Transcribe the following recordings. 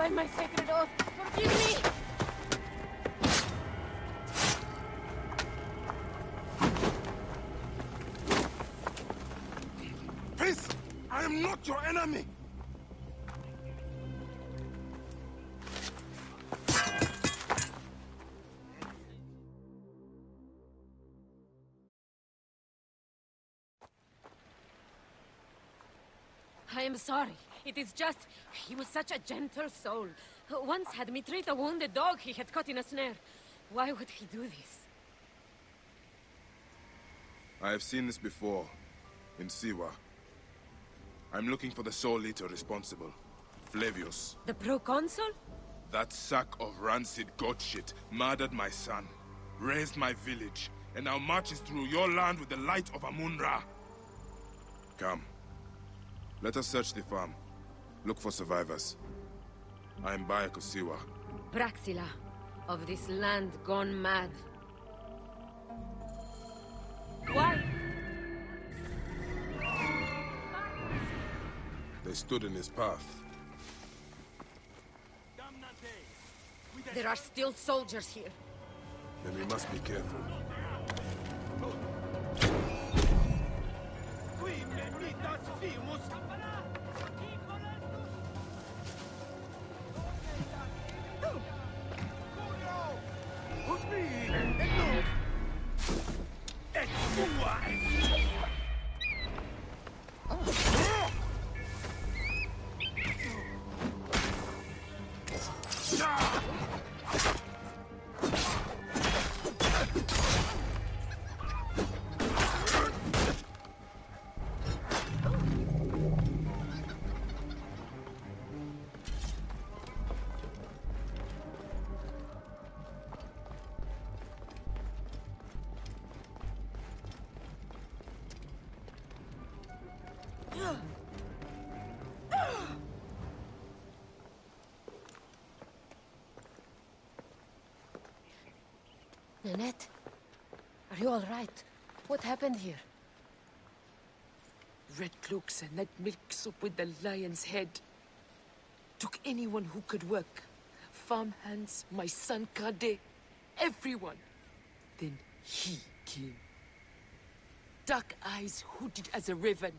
By my sacred oath, forgive me! Peace! I am not your enemy! I am sorry. It is just... he was such a gentle soul. Once had me treat a wounded dog he had caught in a snare. Why would he do this? I have seen this before, in Siwa. I'm looking for the sole leader responsible, Flavius. The proconsul? That sack of rancid goat shit murdered my son, raised my village, and now marches through your land with the light of Amun-Ra. Come. Let us search the farm. Look for survivors. I am Bayek of Siwa. Praxila, of this land gone mad. Why? They stood in his path. There are still soldiers here. Then we must be careful. Nanette, are you all right? What happened here? Red cloaks and that milk soup with the lion's head. Took anyone who could work. Farmhands, my son Kade, everyone. Then he came. Dark eyes hooded as a raven.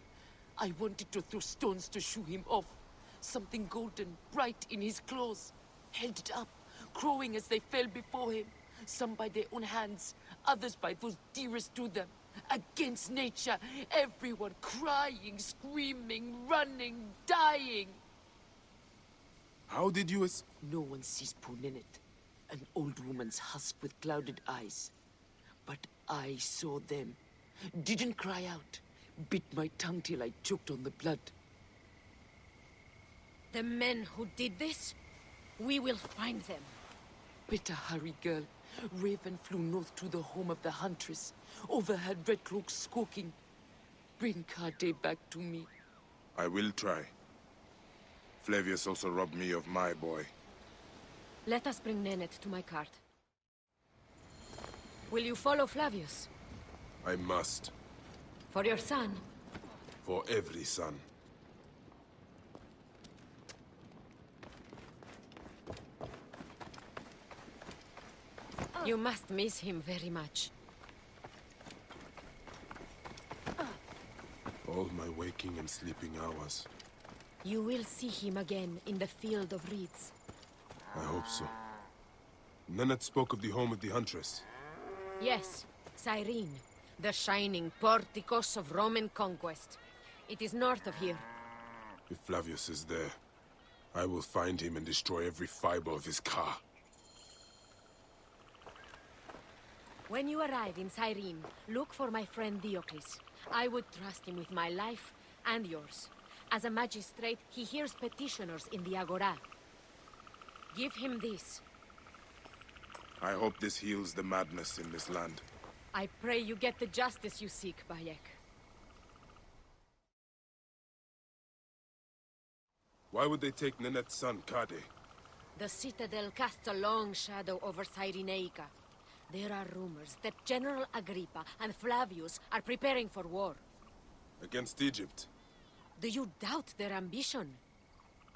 I wanted to throw stones to shoo him off. Something golden, bright in his claws. Held it up, crowing as they fell before him. Some by their own hands, others by those dearest to them. Against nature, everyone crying, screaming, running, dying. How did you No one sees poor Ninette, an old woman's husk with clouded eyes. But I saw them. Didn't cry out. Bit my tongue till I choked on the blood. The men who did this? We will find them. Better hurry, girl. Raven flew north to the home of the huntress. Overheard red cloaks squawking. Bring Kade back to me. I will try. Flavius also robbed me of my boy. Let us bring Nanette to my cart. Will you follow Flavius? I must. For your son? For every son. You must miss him very much. All my waking and sleeping hours. You will see him again in the field of reeds. I hope so. Nanette spoke of the home of the huntress. Yes, Cyrene, the shining porticos of Roman conquest. It is north of here. If Flavius is there, I will find him and destroy every fiber of his car. When you arrive in Cyrene, look for my friend Diocles. I would trust him with my life and yours. As a magistrate, he hears petitioners in the Agora. Give him this. I hope this heals the madness in this land. I pray you get the justice you seek, Bayek. Why would they take Nanette's son, Kade? The citadel casts a long shadow over Cyrenaica. There are rumors that General Agrippa and Flavius are preparing for war. Against Egypt? Do you doubt their ambition?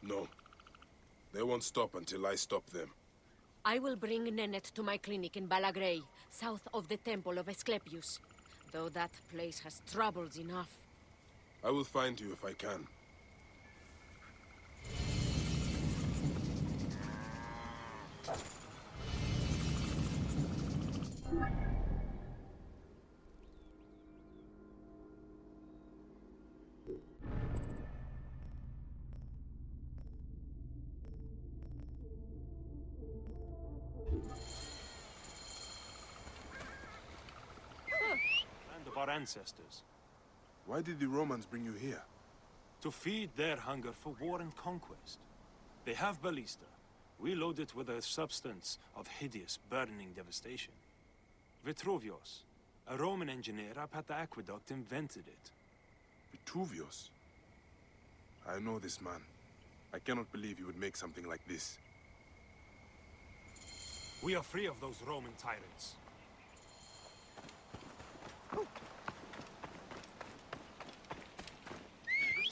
No. They won't stop until I stop them. I will bring Nenet to my clinic in Balagrey, south of the Temple of Asclepius. Though that place has troubles enough. I will find you if I can. Land of our ancestors. Why did the Romans bring you here? To feed their hunger for war and conquest. They have ballista. We load it with a substance of hideous, burning devastation. Vitruvius, a Roman engineer up at the aqueduct, invented it. Vitruvius? I know this man. I cannot believe he would make something like this. We are free of those Roman tyrants.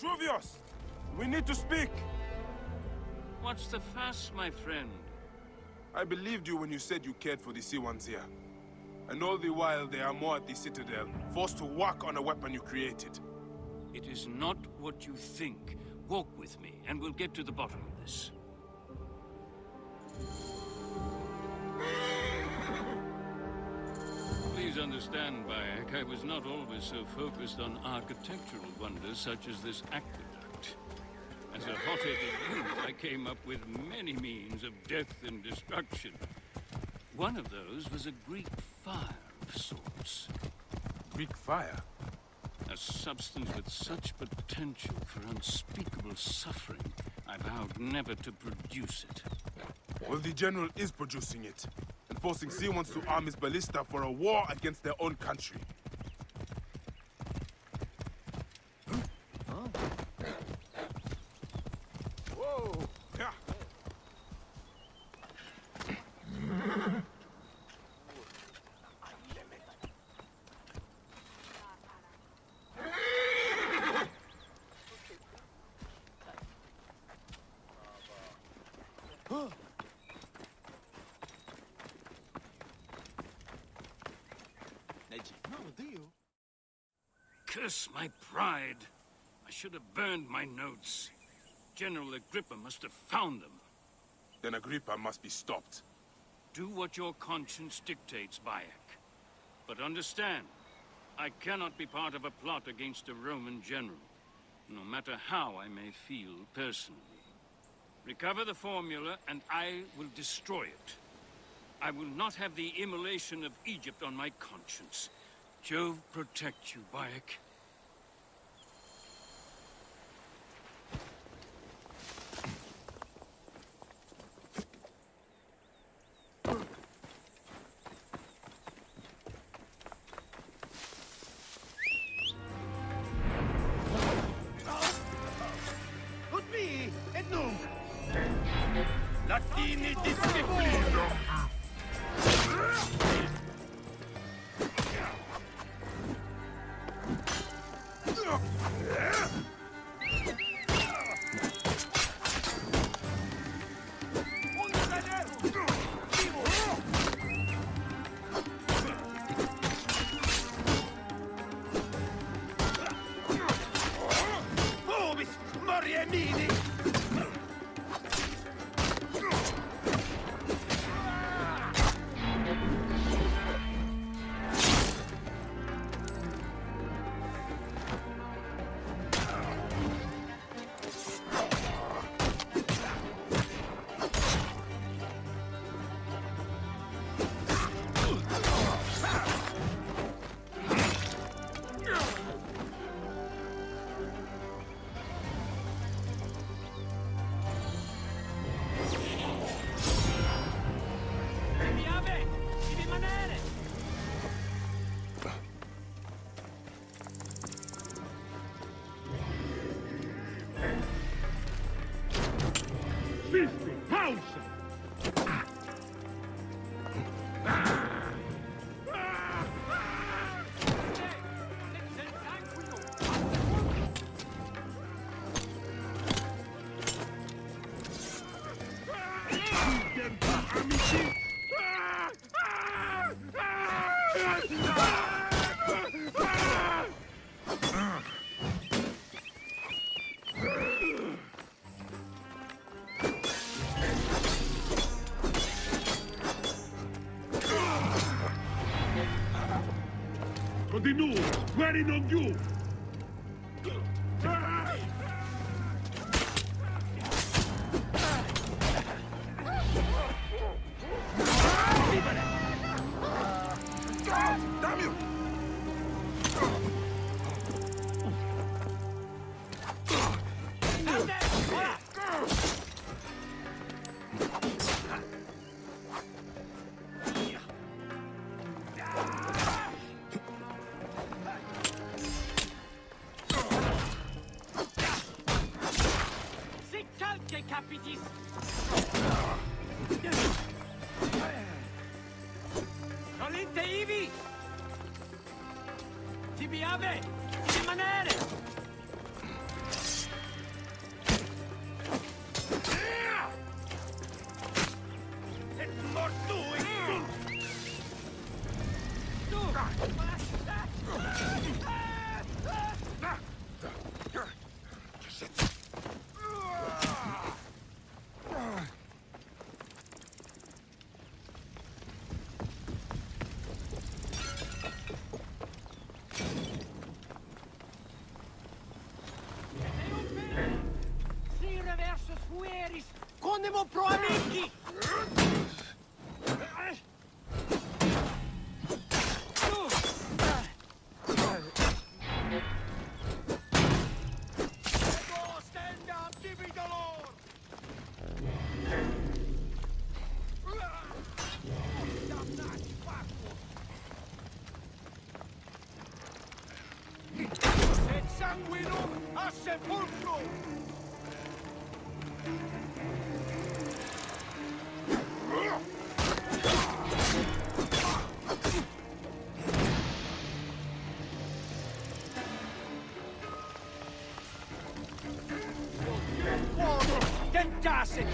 Vitruvius! We need to speak! What's the fuss, my friend? I believed you when you said you cared for the Siwans here. And all the while they are more at the Citadel, forced to work on a weapon you created. It is not what you think. Walk with me, and we'll get to the bottom of this. Please understand, Bayek, I was not always so focused on architectural wonders such as this aqueduct. As a hot-headed youth, I came up with many means of death and destruction. One of those was a Greek fire of sorts. Greek fire? A substance with such potential for unspeakable suffering, I vowed never to produce it. Well, the General is producing it, and forcing Siwans to arm his ballista for a war against their own country. Whoa! Yeah. Curse my pride. I should have burned my notes. General Agrippa must have found them. Then Agrippa must be stopped. Do what your conscience dictates, Bayek. But understand, I cannot be part of a plot against a Roman general, no matter how I may feel personally. Recover the formula, and I will destroy it. I will not have the immolation of Egypt on my conscience. Jove protect you, Bayek. Latini disciplino! Vobis, Moriemini! swearing on you! Damn you! Capitis! Colinte ivi! Tibi ave! Tibi manere! Et mortui! Si reversus fueris! Condemo pro amici! Stand up, tibi dolor! Damnati factus! Et sanguinum a sepulcro! Tentasse!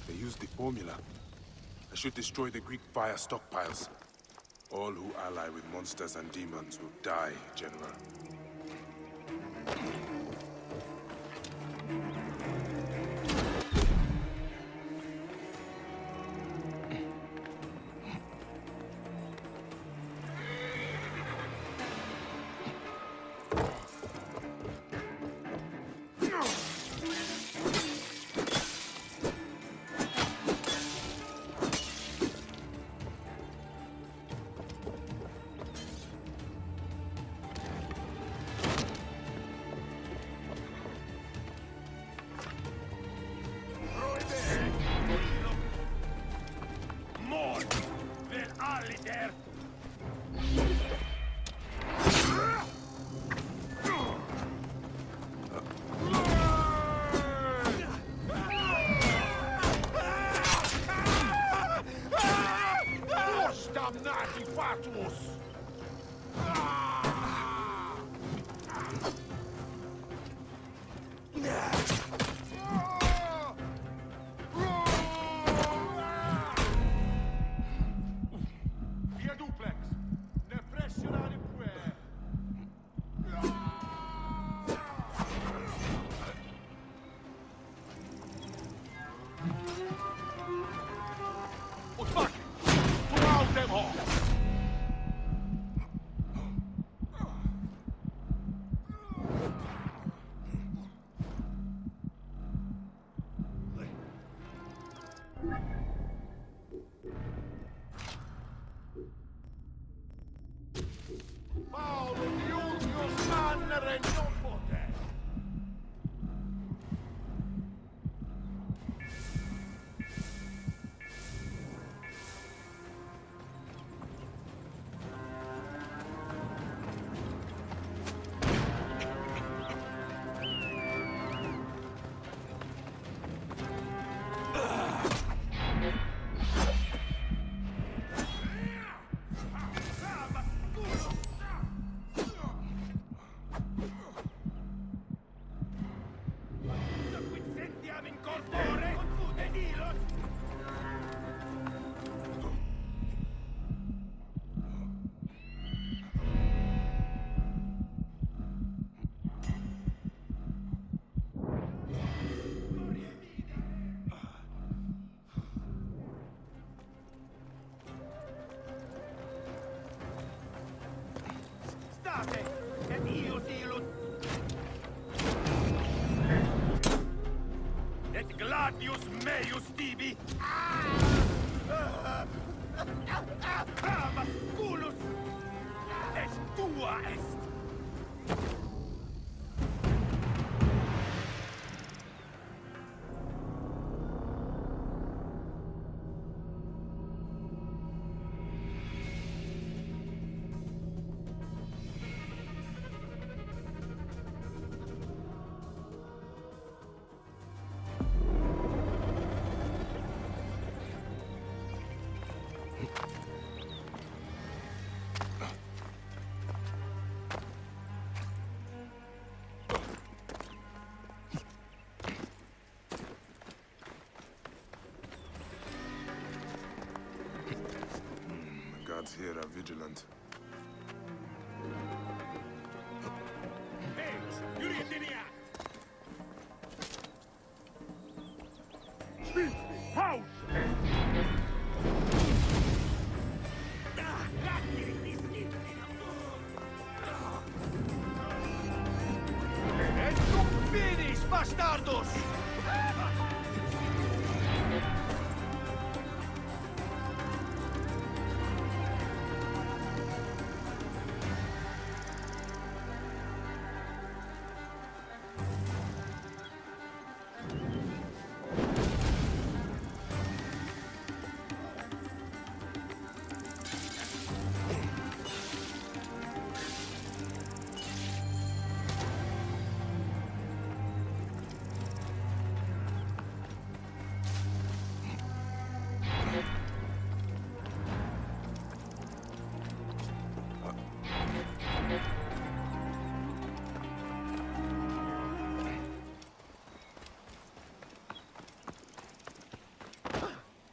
They used the formula. I should destroy the Greek fire stockpiles. All who ally with monsters and demons will die, General. Damnati fatuus! Via duplex! Ne pressionare pure! Och fuck! Tog out dem har! Eius tibi! Mas culus! Es tua est! The guards here are vigilant. Et cum finis, bastardos!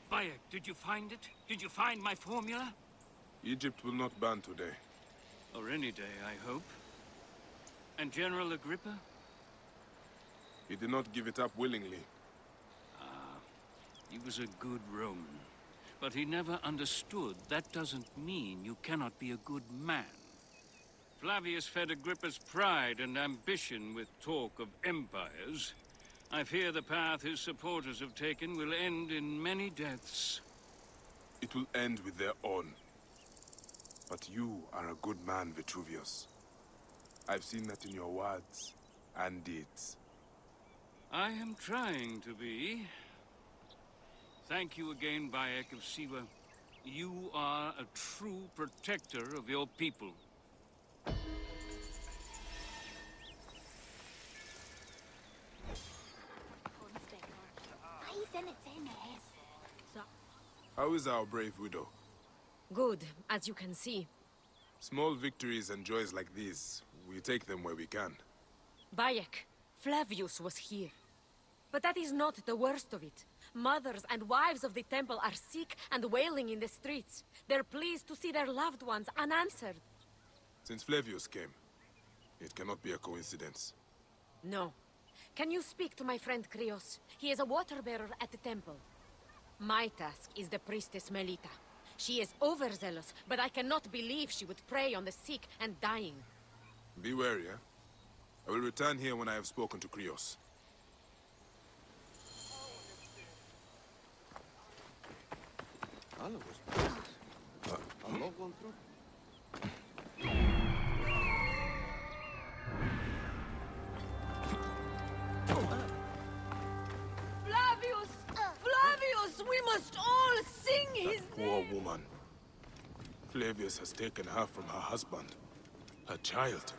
Bayek, did you find it? Did you find my formula? Egypt will not ban today. Or any day, I hope. And General Agrippa? He did not give it up willingly. He was a good Roman. But he never understood that doesn't mean you cannot be a good man. Flavius fed Agrippa's pride and ambition with talk of empires. I fear the path his supporters have taken will end in many deaths. It will end with their own. But you are a good man, Vitruvius. I've seen that in your words and deeds. I am trying to be. Thank you again, Bayek of Siwa. You are a true protector of your people. How is our brave widow? Good, as you can see. Small victories and joys like these, we take them where we can. Bayek, Flavius was here. But that is not the worst of it. Mothers and wives of the temple are sick and wailing in the streets. They're pleased to see their loved ones unanswered. Since Flavius came, it cannot be a coincidence. No. Can you speak to my friend Krios? He is a water-bearer at the temple. My task is the priestess Melita. She is overzealous, but I cannot believe she would prey on the sick and dying. Be wary, eh? I will return here when I have spoken to Krios. Flavius! Flavius! We must all sing his Poor woman. Flavius has taken her from her husband, her child.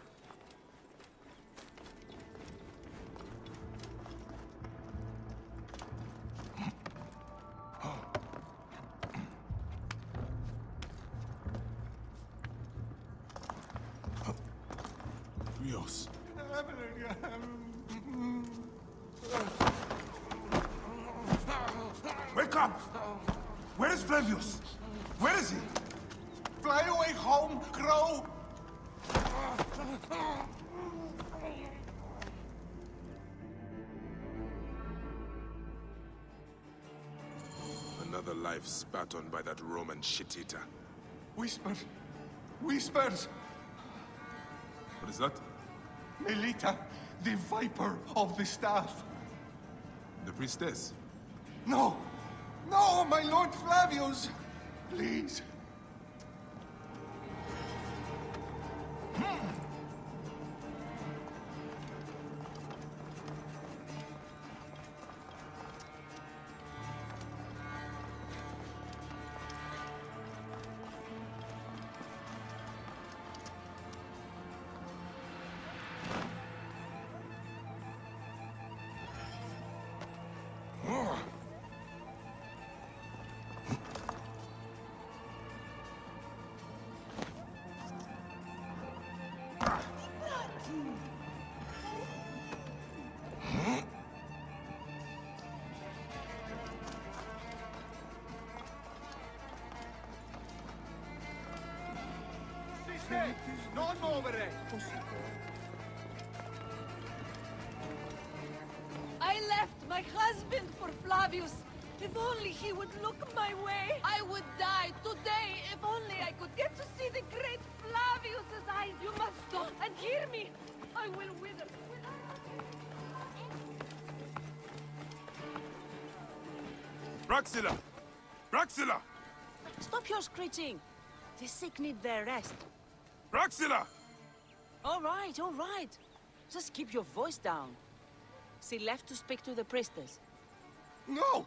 Krios. Wake up! Where is Flavius? Where is he? Fly away home, crow! Another life spat on by that Roman shit-eater. Whispers! Whispers! What is that? Melita, the viper of the staff. The priestess? No! No, my Lord Flavius! Please. Non muovere! I left my husband for Flavius. If only he would look my way, I would die today. If only I could get to see the great Flavius's eyes. You must stop and hear me. I will wither. Praxilla! Praxilla! Stop your screeching. The sick need their rest. Praxilla! All right, all right. Just keep your voice down. She left to speak to the priestess. No!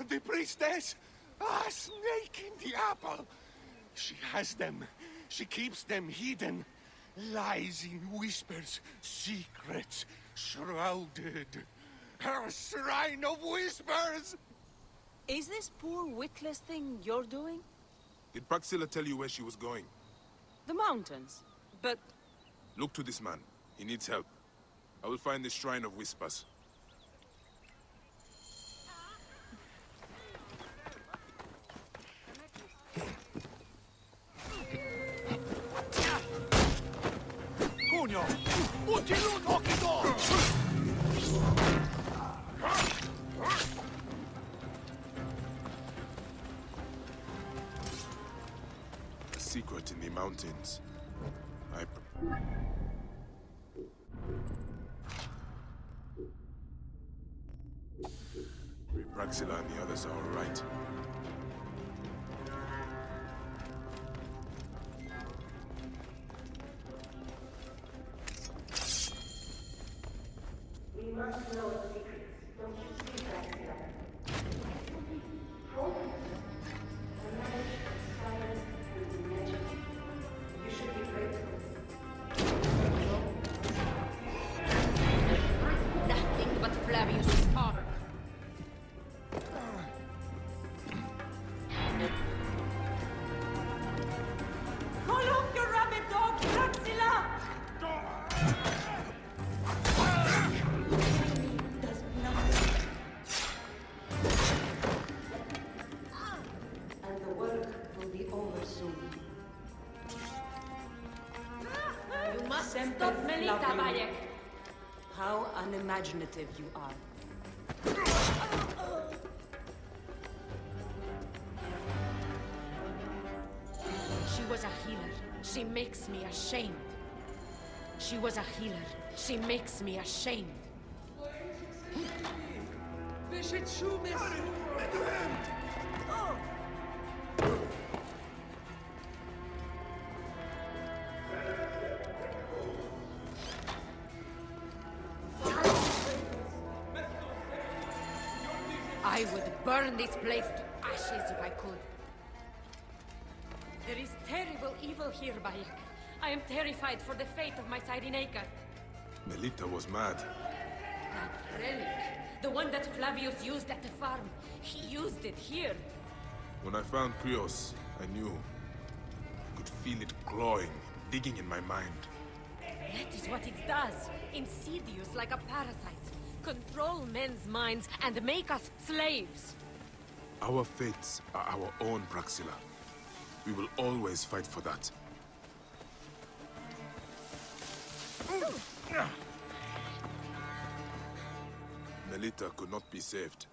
The priestess! Ah, snake in the apple! She has them. She keeps them hidden. Lies in whispers, secrets, shrouded. Her shrine of whispers! Is this poor witless thing you're doing? Did Praxilla tell you where she was going? The mountains. But Look to this man. He needs help. I will find the Shrine of Whispers. Cunio! Uccilu Nokido! A secret in the mountains. Praxilla and the others are all right. We must know the secrets. Don't you see, Praxilla? Focus. The magic of silence will be magic. You should be grateful. Nothing but Flavius' talk. Call off your rabid dog, Praxilla! Does nothing. And the work will be over soon. You must Semper stop Melita, Flavium. Bayek. how unimaginative you are. She was a healer. She makes me ashamed. She was a healer. She makes me ashamed. I would burn this place to ashes if I could. There is terrible evil here, Bayek. I am terrified for the fate of my Cyrenaica. Melita was mad. That relic, the one that Flavius used at the farm, he used it here. When I found Krios, I knew. I could feel it clawing, digging in my mind. That is what it does. Insidious like a parasite. Control men's minds and make us slaves. Our fates are our own, Praxilla. We will always fight for that. Melita could not be saved.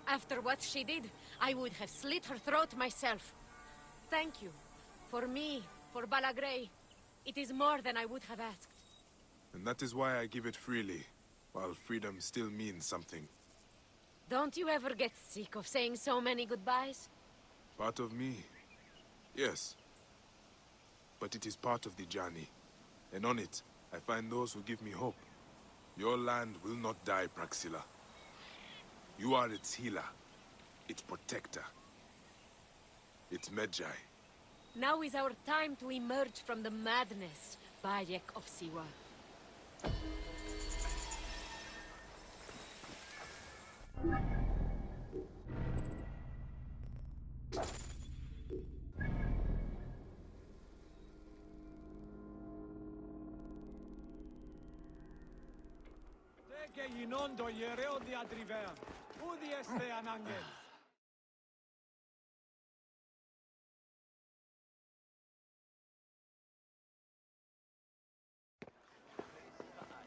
After what she did, I would have slit her throat myself. Thank you. For me, for Balagrey. It is more than I would have asked. And that is why I give it freely, while freedom still means something. Don't you ever get sick of saying so many goodbyes? Part of me, yes. But it is part of the journey. And on it, I find those who give me hope. Your land will not die, Praxilla. You are its healer, its protector, its Medjay. Now is our time to emerge from the madness, Bayek of Siwa. Che inondo iereo di adriver. Udi este anangel.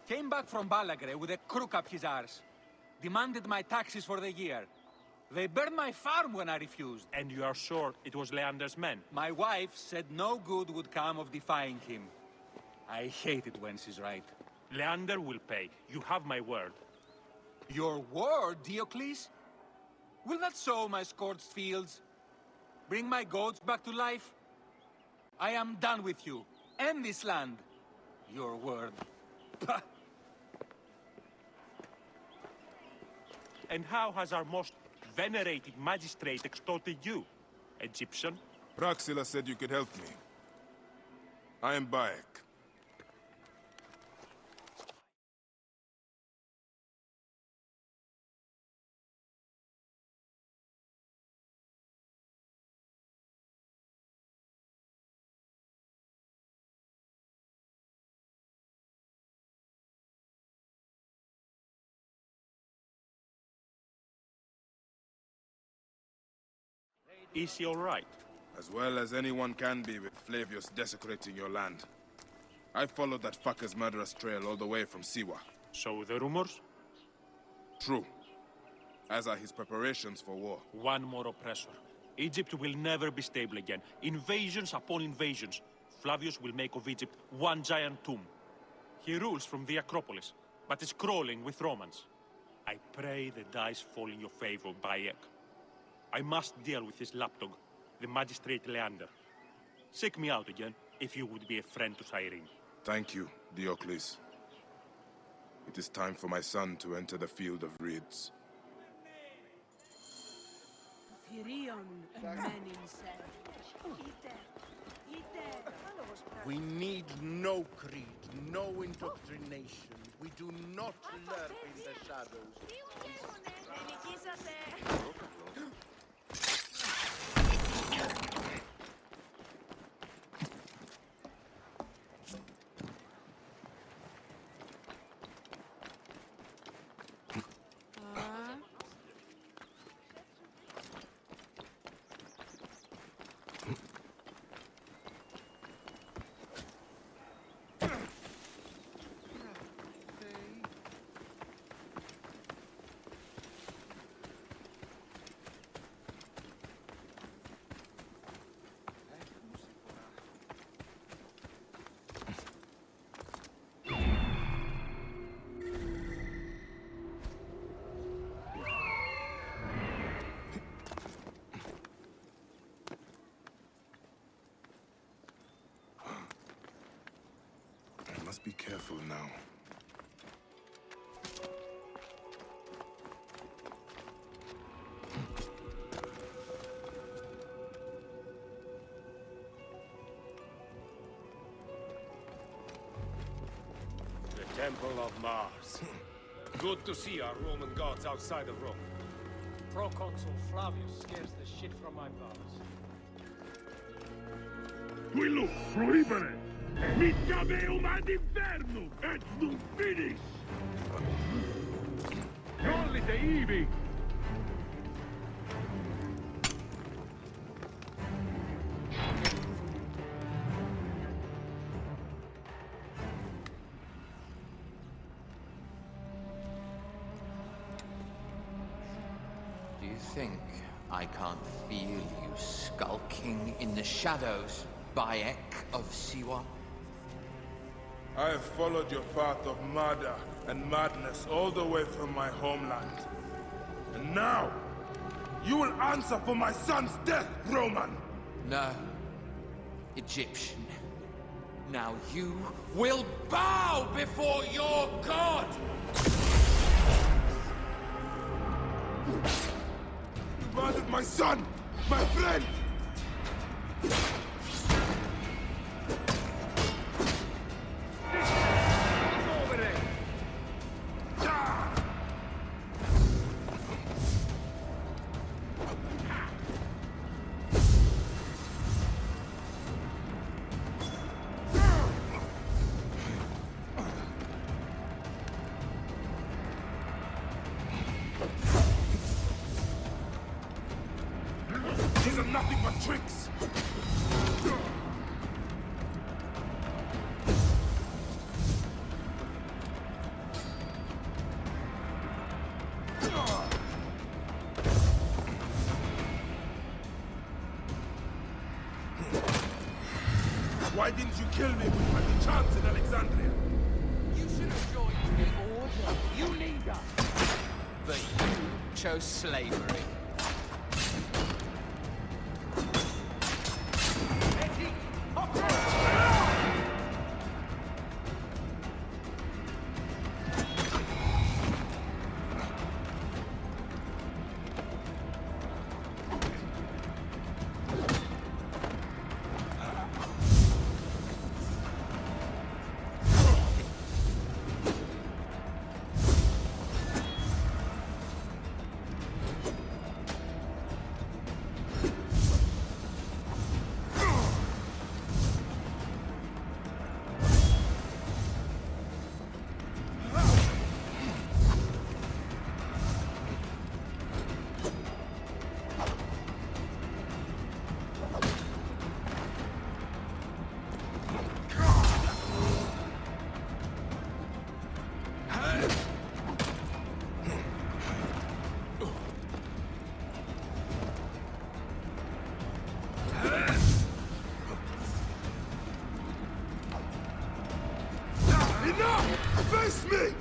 Came back from Balagre with a crook up his arse. Demanded my taxes for the year. They burned my farm when I refused. And you are sure it was Leander's men? My wife said no good would come of defying him. I hate it when she's right. Leander will pay. You have my word. Your word, Diocles? Will that sow my scorched fields? Bring my goats back to life? I am done with you, and this land. Your word. Pah! And how has our most venerated magistrate extorted you, Egyptian? Praxilla said you could help me. I am Bayek. Is he all right? As well as anyone can be with Flavius desecrating your land. I followed that fucker's murderous trail all the way from Siwa. So the rumors? True. As are his preparations for war. One more oppressor. Egypt will never be stable again. Invasions upon invasions. Flavius will make of Egypt one giant tomb. He rules from the Acropolis, but is crawling with Romans. I pray the dice fall in your favor, Bayek. I must deal with his lapdog, the magistrate Leander. Seek me out again, if you would be a friend to Cyrene. Thank you, Diocles. It is time for my son to enter the field of reeds. We need no creed, no indoctrination. We do not lurk in the shadows. I must be careful now. The Temple of Mars. Good to see our Roman gods outside of Rome. Proconsul Flavius scares the shit from my powers. Quello proibere! Mica meum ad infernum, et num finis! Collite ibi! Do you think I can't feel you skulking in the shadows, Bayek of Siwa? I have followed your path of murder and madness all the way from my homeland. And now, you will answer for my son's death, Roman! No. Egyptian. Now you will bow before your god! You murdered my son! My friend! These are nothing but tricks! Why didn't you kill me when you had the chance in Alexandria? You should have joined the order. You leader. But you chose slavery. Face me!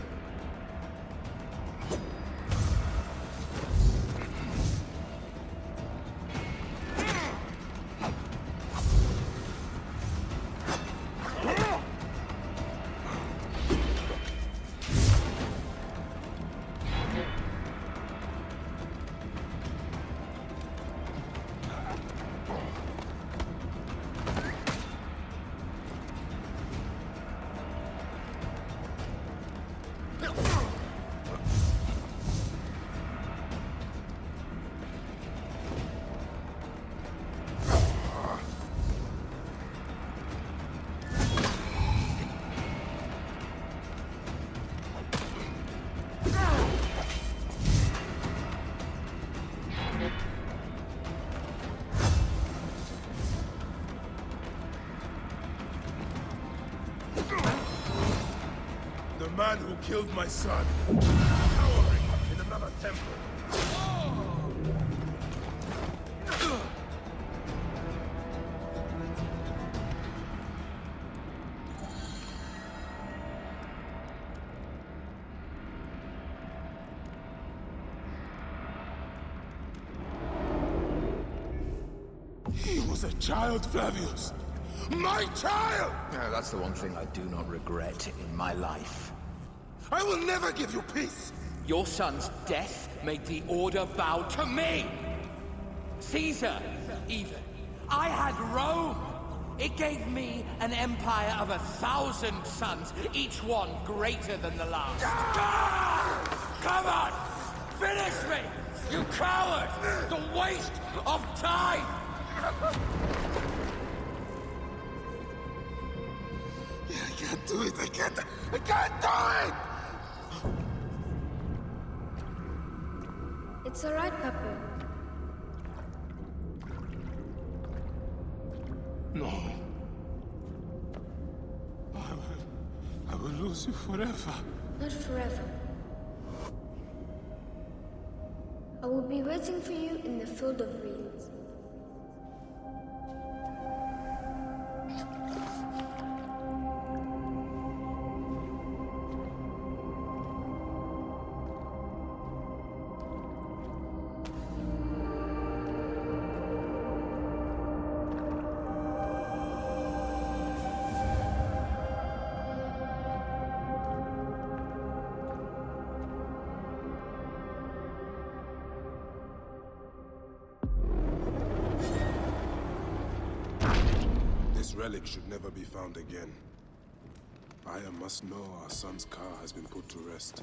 The man who killed my son, cowering in another temple. He was a child, Flavius. My child! That's the one thing I do not regret in my life. I will never give you peace! Your son's death made the Order bow to me! Caesar, even. I had Rome! It gave me an empire of 1,000 sons, each one greater than the last. Come on! Finish me! You coward! The waste of time! I can't do it! I can't do it! It's alright, Papa. No. I will lose you forever. Not forever. I will be waiting for you in the field of reeds. relic should never be found again. Aya must know our son's car has been put to rest.